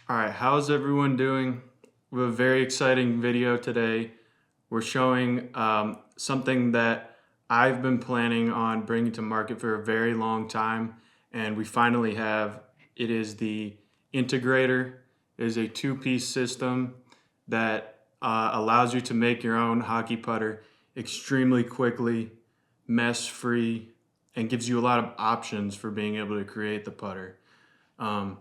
All right, how's everyone doing? We have a very exciting video today. We're showing something that I've been planning on bringing to market for a very long time, and we finally have. It is the Integrator. It is a two-piece system that allows you to make your own hockey putter extremely quickly, mess-free, and gives you a lot of options for being able to create the putter. Um,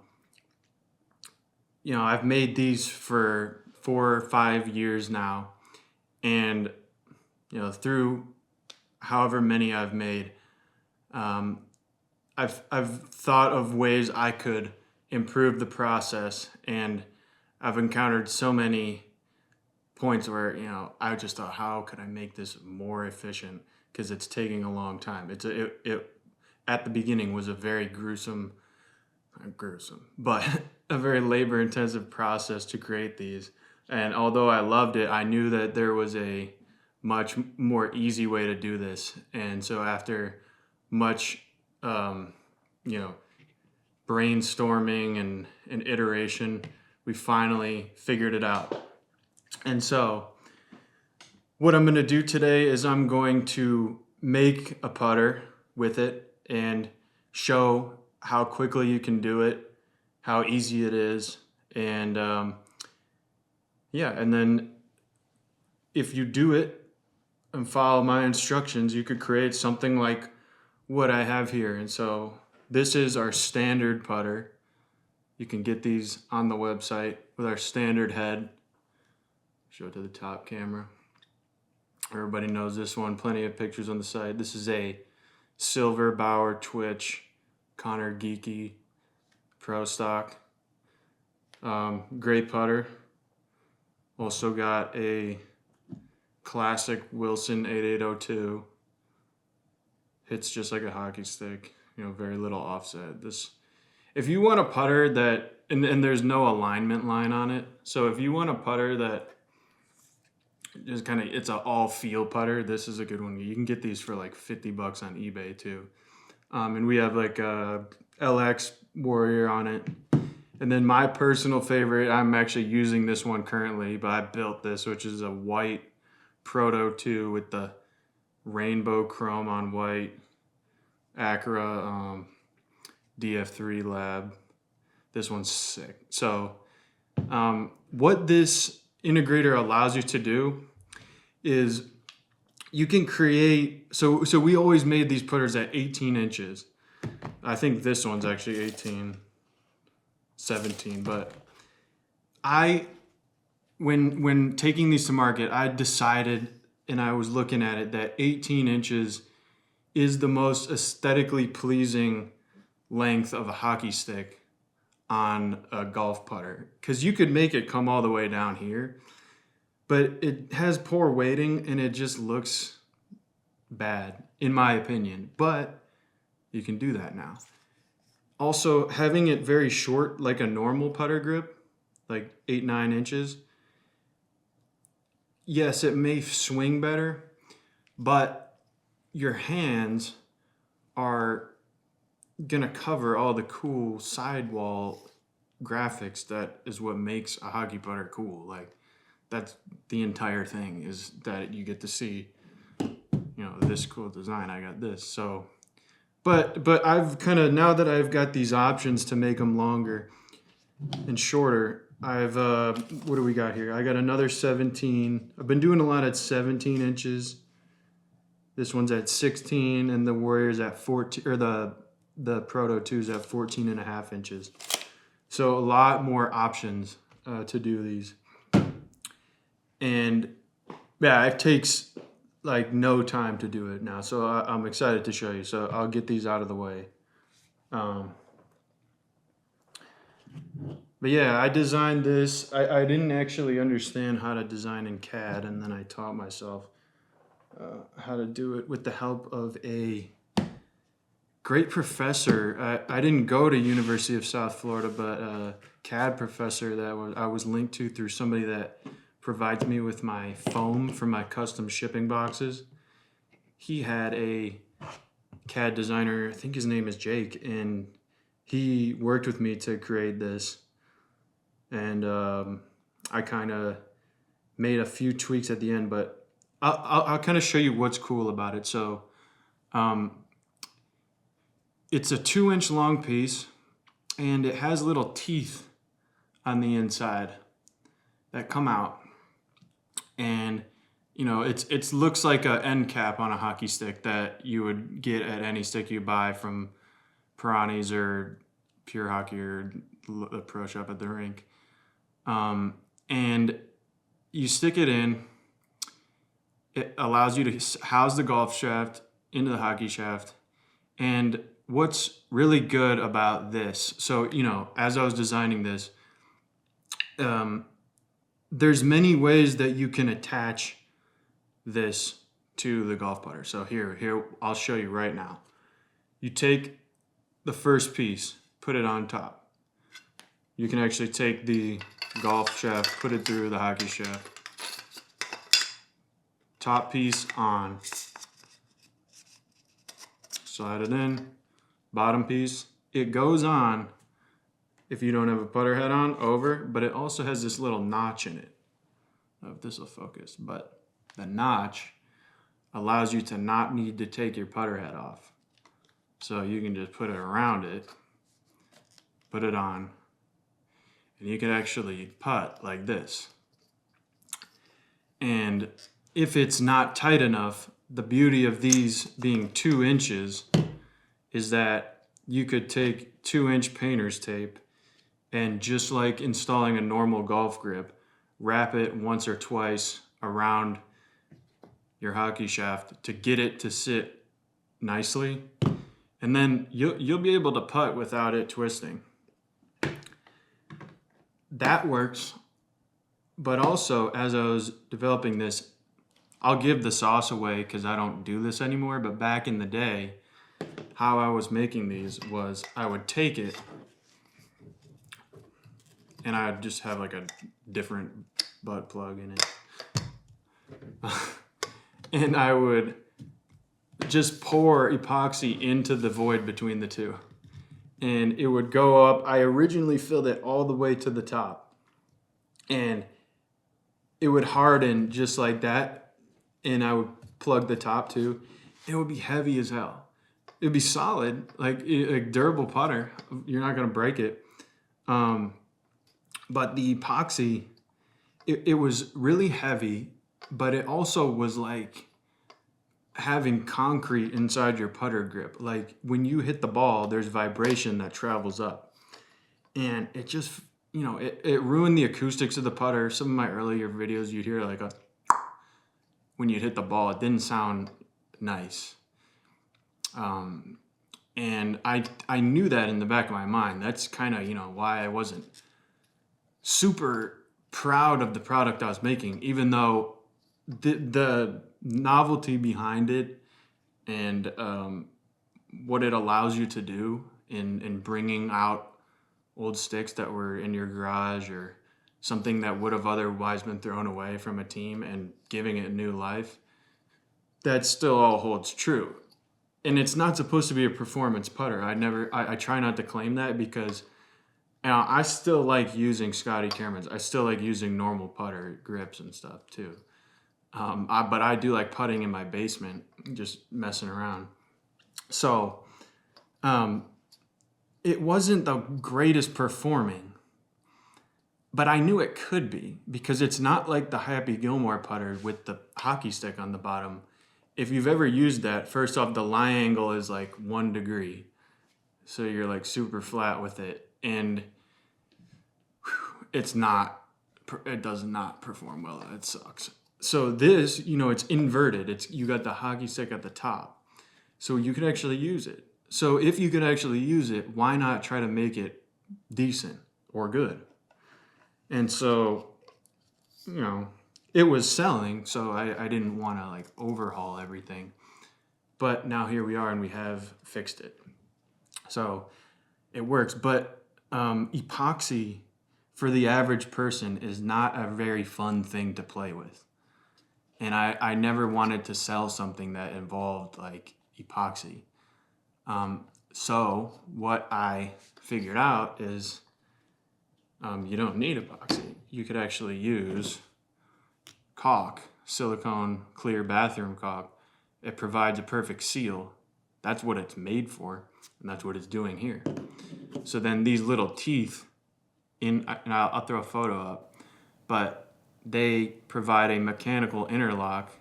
I've made these for 4 or 5 years now, and through however many I've made, um, I've thought of ways I could improve the process, and I've encountered so many points where I just thought, how could I make this more efficient? Because it's taking a long time. It at the beginning was a very gruesome, but a very labor intensive process to create these. And although I loved it, I knew that there was a much more easy way to do this. And so after much, um, you know, brainstorming and iteration, we finally figured it out. And so what I'm going to do today is I'm going to make a putter with it and show how quickly you can do it, how easy it is, and and then if you do it and follow my instructions, you could create something like what I have here. And so this is our standard putter. You can get these on the website with our standard head. Show it to the top camera. Everybody knows this one, plenty of pictures on the site. This is a Silver Bauer Twitch Connor Geeky Pro Stock. Great putter. Also got a classic Wilson 8802. Hits just like a hockey stick. Very little offset. If you want a putter that, and there's no alignment line on it. So if you want a putter that just it's an all feel putter, this is a good one. You can get these for like $50 on eBay too. And we have like a LX Warrior on it. And then my personal favorite, I'm actually using this one currently, but I built this, which is a white Proto 2 with the rainbow chrome on white Acura DF3 Lab. This one's sick. So what this integrator allows you to do is you can create, so we always made these putters at 18 inches. I think this one's actually 18, 17, but when taking these to market, I decided, and I was looking at it, that 18 inches is the most aesthetically pleasing length of a hockey stick on a golf putter. Because you could make it come all the way down here, but it has poor weighting and it just looks bad, in my opinion. But you can do that now. Also, having it very short, like a normal putter grip, like 8-9 inches, yes, it may swing better, but your hands are gonna cover all the cool sidewall graphics. That is what makes a hockey putter cool. Like, that's the entire thing, is that you get to see, this cool design. I got this. So but I've now that I've got these options to make them longer and shorter, I've what do we got here? I got another 17. I've been doing a lot at 17 inches. This one's at 16, and the Warrior's at 14, or the Proto 2's at 14 and a half inches. So a lot more options to do these. And yeah, it takes like no time to do it now. So I'm excited to show you. So I'll get these out of the way. But yeah, I designed this. I didn't actually understand how to design in CAD, and then I taught myself how to do it with the help of a great professor. I didn't go to University of South Florida, but a CAD professor that I was linked to through somebody that provides me with my foam for my custom shipping boxes. He had a CAD designer, I think his name is Jake, and he worked with me to create this. and I kind of made a few tweaks at the end, but I'll kind of show you what's cool about it. So it's a 2-inch long piece, and it has little teeth on the inside that come out, and it looks like a end cap on a hockey stick that you would get at any stick you buy from Piranhas or Pure Hockey or a pro shop at the rink. And you stick it in. It allows you to house the golf shaft into the hockey shaft. And what's really good about this, so, as I was designing this, there's many ways that you can attach this to the golf putter. So here, I'll show you right now. You take the first piece, put it on top. You can actually take the golf shaft, put it through the hockey shaft. Top piece on. Slide it in. Bottom piece. It goes on, if you don't have a putter head on, over, but it also has this little notch in it. I don't know if this will focus, but the notch allows you to not need to take your putter head off. So you can just put it around it, put it on, and you can actually putt like this. And if it's not tight enough, the beauty of these being 2 inches is that you could take 2-inch painter's tape and, just like installing a normal golf grip, wrap it once or twice around your hockey shaft to get it to sit nicely. And then you'll be able to putt without it twisting. That works. But also, as I was developing this, I'll give the sauce away because I don't do this anymore. But back in the day, how I was making these was I would take it and I would just have like a different butt plug in it. And I would just pour epoxy into the void between the two. And it would go up. I originally filled it all the way to the top. And it would harden just like that. And I would plug the top too. It would be heavy as hell. It'd be solid, like a durable putter. You're not going to break it. But the epoxy, it was really heavy, but it also was like having concrete inside your putter grip. Like when you hit the ball, there's vibration that travels up. And it just, it ruined the acoustics of the putter. Some of my earlier videos, you'd hear like when you'd hit the ball, it didn't sound nice. And I knew that in the back of my mind. That's kind of, why I wasn't super proud of the product I was making, even though the novelty behind it and what it allows you to do in bringing out old sticks that were in your garage or something that would have otherwise been thrown away from a team and giving it new life, that still all holds true. And it's not supposed to be a performance putter. I try not to claim that because I still like using Scotty Cameron's. I still like using normal putter grips and stuff too. But I do like putting in my basement, just messing around. So it wasn't the greatest performing, but I knew it could be because it's not like the Happy Gilmore putter with the hockey stick on the bottom. If you've ever used that, first off, the lie angle is like 1 degree. So you're like super flat with it. And it does not perform well. It sucks. So this, it's inverted. You got the hockey stick at the top. So you could actually use it. So if you could actually use it, why not try to make it decent or good? And so, it was selling, so I didn't want to like overhaul everything. But now here we are and we have fixed it. So it works. But epoxy for the average person is not a very fun thing to play with. And I never wanted to sell something that involved like epoxy. So what I figured out is you don't need epoxy. You could actually use caulk, silicone clear bathroom caulk. It provides a perfect seal. That's what it's made for, and that's what it's doing here. So then these little teeth, and I'll throw a photo up, but they provide a mechanical interlock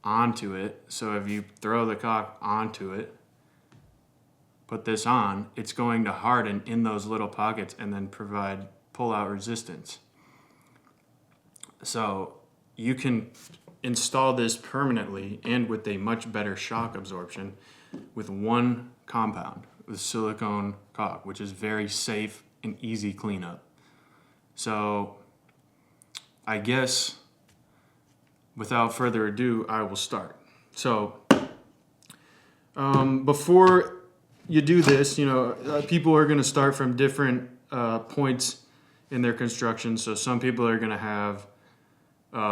onto it. So if you throw the caulk onto it, put this on, it's going to harden in those little pockets and then provide pull-out resistance. So you can install this permanently and with a much better shock absorption with one compound, with silicone caulk, which is very safe and easy cleanup. So I guess without further ado, I will start. So before you do this, people are going to start from different points in their construction. So some people are going to have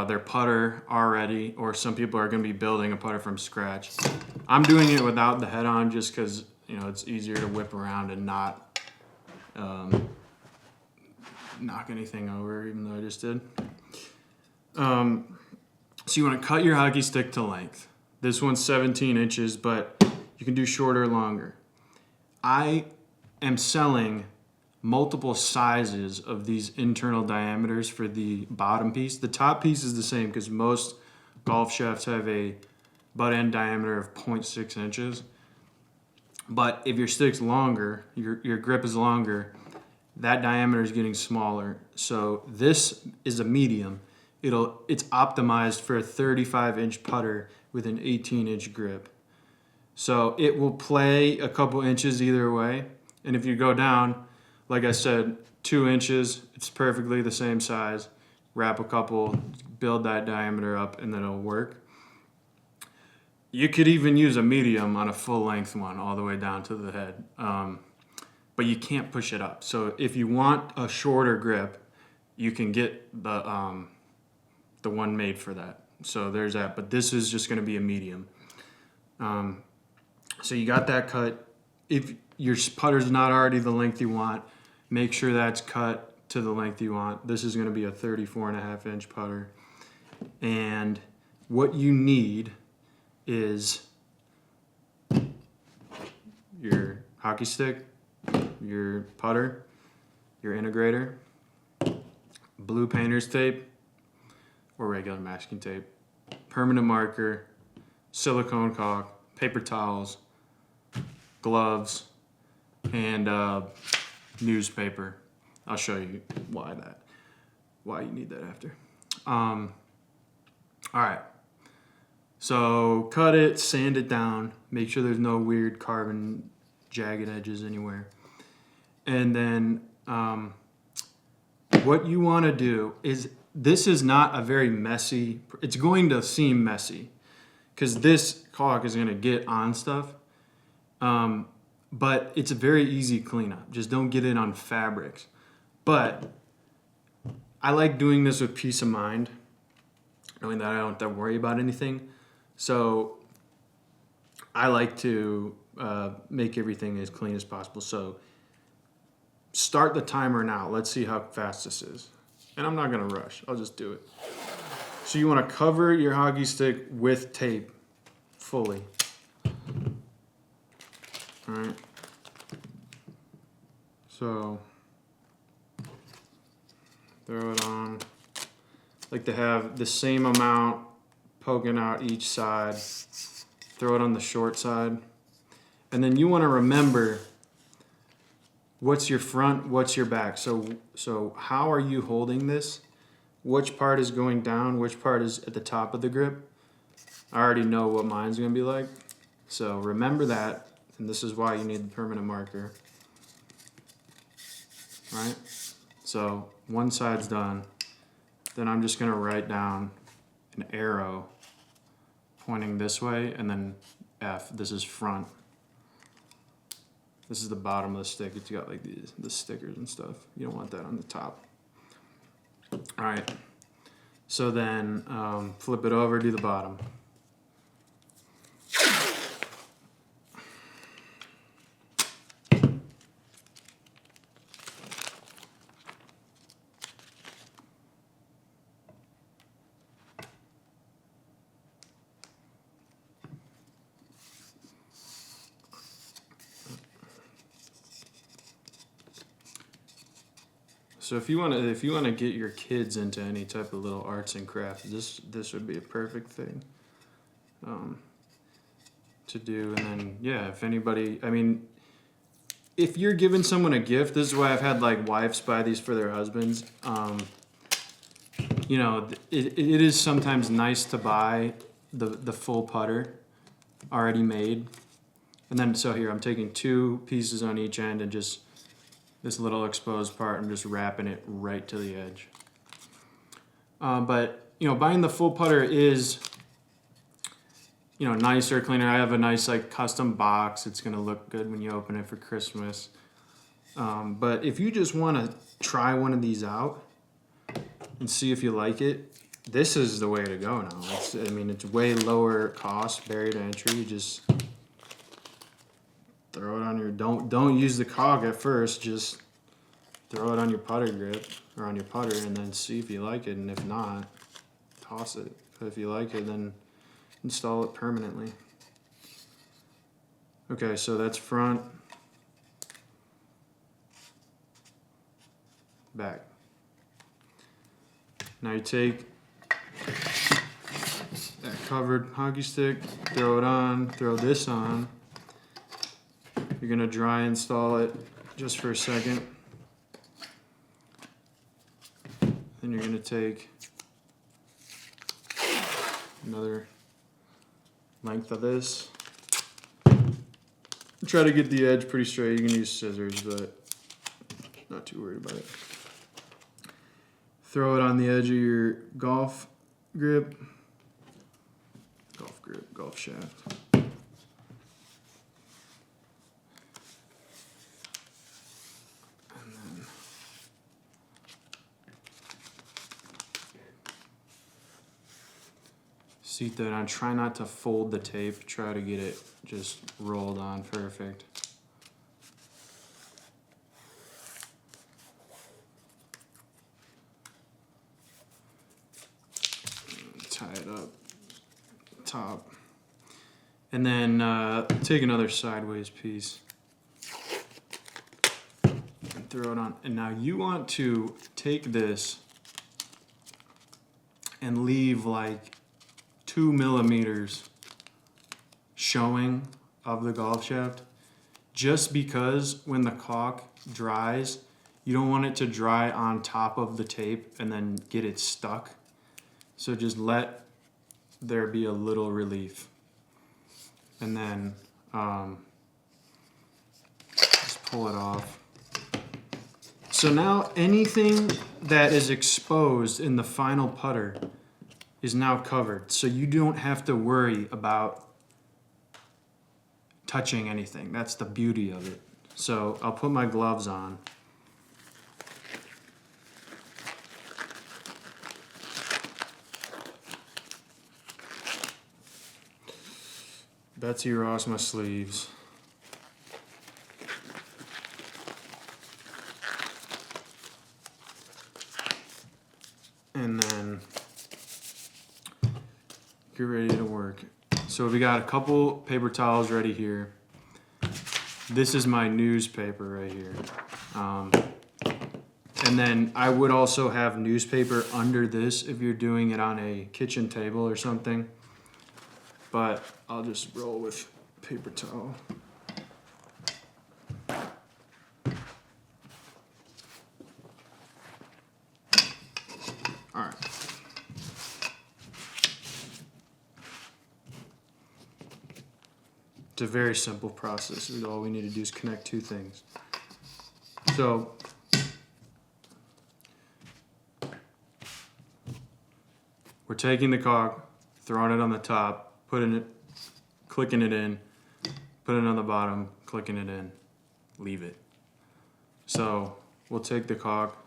their putter already, or some people are going to be building a putter from scratch. I'm doing it without the head on just because it's easier to whip around and not knock anything over, even though I just did. So you want to cut your hockey stick to length. This one's 17 inches, but you can do shorter or longer. I am selling multiple sizes of these internal diameters for the bottom piece. The top piece is the same because most golf shafts have a butt end diameter of 0.6 inches. But if your stick's longer, your grip is longer, that diameter is getting smaller. So this is a medium. It's optimized for a 35-inch putter with an 18-inch grip. So it will play a couple inches either way. And if you go down, like I said, 2 inches, it's perfectly the same size. Wrap a couple, build that diameter up, and then it'll work. You could even use a medium on a full-length one all the way down to the head. But you can't push it up. So if you want a shorter grip, you can get the one made for that. So there's that. But this is just going to be a medium. So you got that cut. If your putter's not already the length you want, make sure that's cut to the length you want. This is going to be a 34.5-inch putter. And what you need is your hockey stick, your putter, your integrator, blue painter's tape or regular masking tape, permanent marker, silicone caulk, paper towels, gloves, and newspaper. I'll show you why you need that after. All right. So cut it, sand it down, make sure there's no weird carbon jagged edges anywhere. And then what you want to do is, this is not a very messy, it's going to seem messy because this caulk is going to get on stuff. But it's a very easy cleanup. Just don't get it on fabrics. But I like doing this with peace of mind, knowing that I don't have to worry about anything. So I like to make everything as clean as possible. So start the timer now. Let's see how fast this is. And I'm not going to rush. I'll just do it. So you want to cover your hockey stick with tape fully. All right. So throw it on. Like to have the same amount poking out each side. Throw it on the short side. And then you want to remember what's your front, what's your back. So how are you holding this? Which part is going down? Which part is at the top of the grip? I already know what mine's going to be like. So remember that. And this is why you need the permanent marker. Right? So one side's done. Then I'm just going to write down an arrow pointing this way, and then F. This is front. This is the bottom of the stick. It's got like the stickers and stuff. You don't want that on the top. All right. So then flip it over, do the bottom. So if you want to get your kids into any type of little arts and crafts, this would be a perfect thing to do. And then yeah, if anybody, I mean, if you're giving someone a gift, this is why I've had like wives buy these for their husbands. You know, it is sometimes nice to buy the full putter already made. And then, so here, I'm taking 2 pieces on each end and just this little exposed part, I'm just wrapping it right to the edge. But, you know, buying the full putter is, you know, nicer, cleaner. I have a nice, like, custom box. It's going to look good when you open it for Christmas. But if you just want to try one of these out and see if you like it, this is the way to go now. I mean, it's way lower cost, barrier to entry. You just throw it on your, don't use the cog at first, just throw it on your putter grip or on your putter and then see if you like it, and if not, toss it. But if you like it, then install it permanently. Okay, so that's front, back. Now you take that covered hockey stick, throw it on, throw this on. You're gonna dry install it just for a second. Then you're gonna take another length of this. Try to get the edge pretty straight. You can use scissors, but not too worried about it. Throw it on the edge of your golf shaft. Seat that on. Try not to fold the tape. Try to get it just rolled on perfect. Tie it up top. And then take another sideways piece and throw it on. And now you want to take this and leave like 2 millimeters showing of the golf shaft, just because when the caulk dries, you don't want it to dry on top of the tape and then get it stuck. So just let there be a little relief. And then just pull it off. So now anything that is exposed in the final putter is now covered, so you don't have to worry about touching anything. That's the beauty of it. So I'll put my gloves on. Betsy Ross my sleeves. And then get ready to work. So we got a couple paper towels ready here. This is my newspaper right here. And then I would also have newspaper under this if you're doing it on a kitchen table or something. But I'll just roll with paper towel. All right. It's a very simple process. All we need to do is connect 2 things. So we're taking the caulk, throwing it on the top, putting it, clicking it in, putting it on the bottom, clicking it in, leave it. So we'll take the caulk,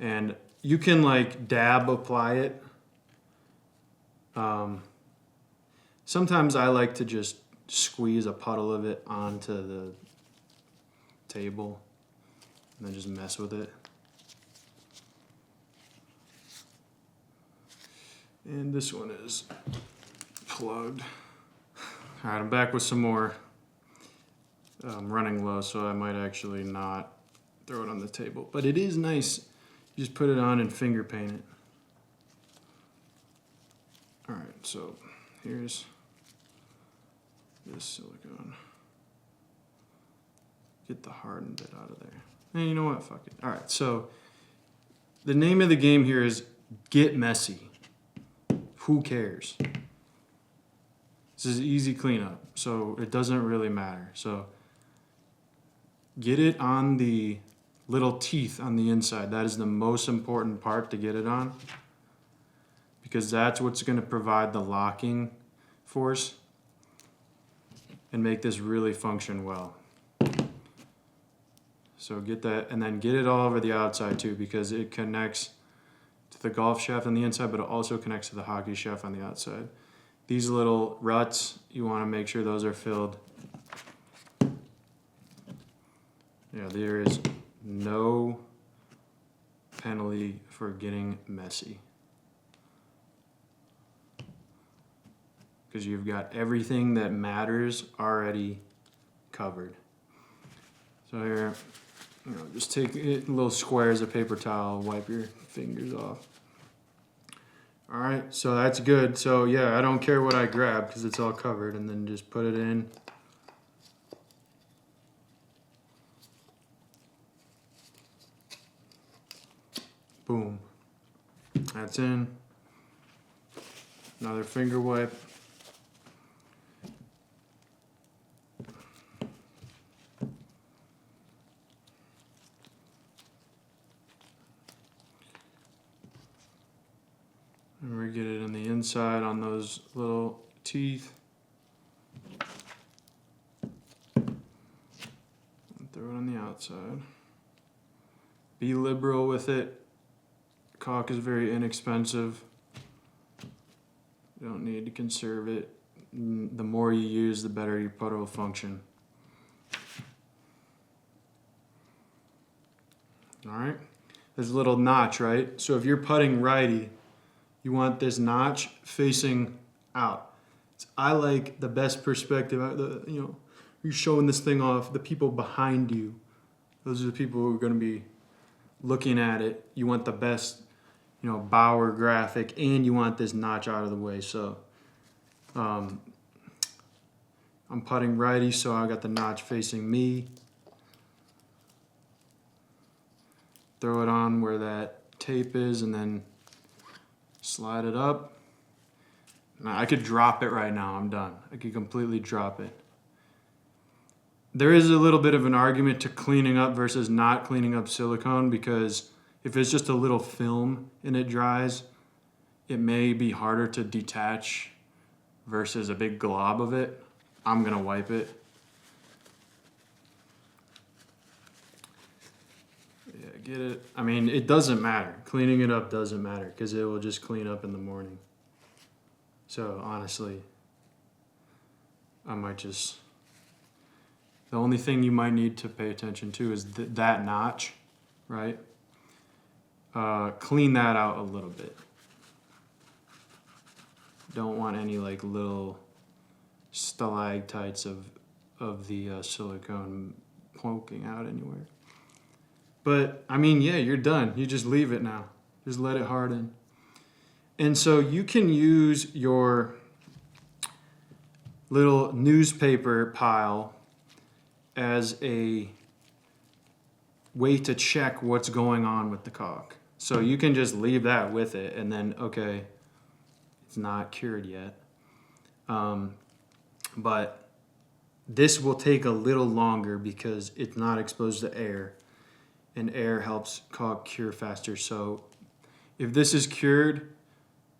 and you can like dab apply it. Sometimes I like to just squeeze a puddle of it onto the table and then just mess with it. And this one is plugged. All right, I'm back with some more. I'm running low, so I might actually not throw it on the table. But it is nice. You just put it on and finger paint it. All right, so here's this silicone. Get the hardened bit out of there. And you know what? Fuck it. All right, so the name of the game here is Get Messy. Who cares? This is easy cleanup, so it doesn't really matter. So get it on the little teeth on the inside. That is the most important part to get it on, because that's what's going to provide the locking force and make this really function well. So get that, and then get it all over the outside too, because it connects to the golf shaft on the inside, but it also connects to the hockey shaft on the outside. These little ruts, you want to make sure those are filled. Yeah, there is no penalty for getting messy, because you've got everything that matters already covered. So here, just take little squares of paper towel, wipe your fingers off. All right, so that's good. So yeah, I don't care what I grab because it's all covered, and then just put it in. Boom. That's in. Another finger wipe. And we get it on the inside on those little teeth. And throw it on the outside. Be liberal with it. Caulk is very inexpensive. You don't need to conserve it. The more you use, the better your putter will function. All right. There's a little notch, right? So if you're putting righty, you want this notch facing out. I like the best perspective. You're showing this thing off. The people behind you, those are the people who are going to be looking at it. You want the best, Bauer graphic, and you want this notch out of the way. So I'm putting righty, so I got the notch facing me. Throw it on where that tape is, and then slide it up. Now, I could drop it right now. I'm done. I could completely drop it. There is a little bit of an argument to cleaning up versus not cleaning up silicone, because if it's just a little film and it dries, it may be harder to detach versus a big glob of it. I'm going to wipe it. Yeah, get it. I mean, it doesn't matter. Cleaning it up doesn't matter because it will just clean up in the morning. So honestly, I might just... The only thing you might need to pay attention to is that notch, right? Clean that out a little bit. Don't want any little stalactites of the silicone poking out anywhere. But I mean, yeah, you're done. You just leave it now. Just let it harden. And so you can use your little newspaper pile as a way to check what's going on with the caulk. So you can just leave that with it, and then, okay, it's not cured yet. But this will take a little longer because it's not exposed to air, and air helps caulk cure faster. So if this is cured,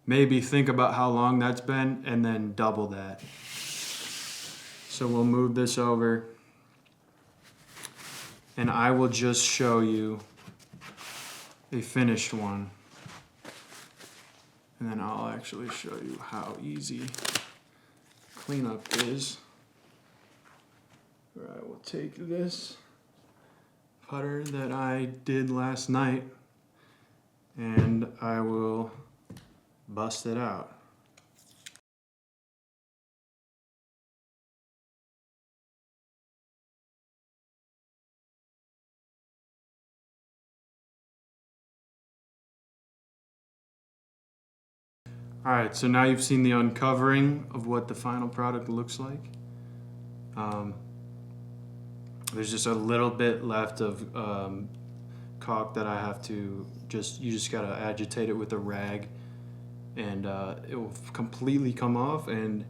maybe think about how long that's been and then double that. So we'll move this over, and I will just show you a finished one. And then I'll actually show you how easy cleanup is. I will take this putter that I did last night and I will bust it out. All right, so now you've seen the uncovering of what the final product looks like. There's just a little bit left of caulk that I have to you just gotta agitate it with a rag, and it will completely come off, and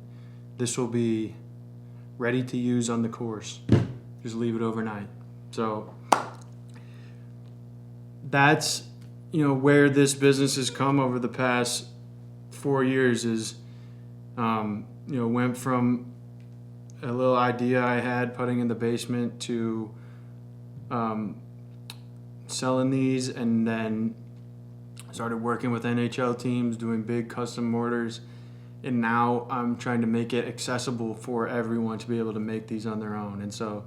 this will be ready to use on the course. Just leave it overnight. So that's where this business has come over the past 4 years. Is went from a little idea I had putting in the basement to selling these, and then started working with NHL teams doing big custom orders, and now I'm trying to make it accessible for everyone to be able to make these on their own. And so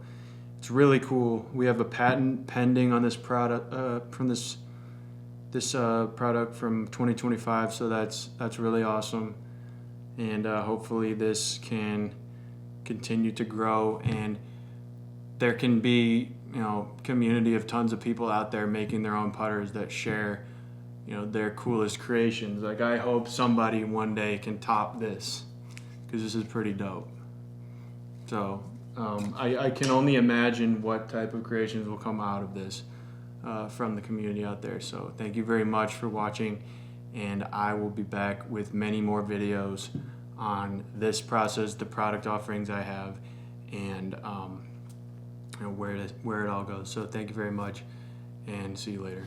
it's really cool. We have a patent pending on this product from this product from 2025, so that's really awesome. And hopefully this can continue to grow, and there can be community of tons of people out there making their own putters that share their coolest creations. Like, I hope somebody one day can top this, because this is pretty dope. So I can only imagine what type of creations will come out of this from the community out there. So thank you very much for watching, and I will be back with many more videos on this process, the product offerings I have, and where it all goes. So thank you very much, and see you later.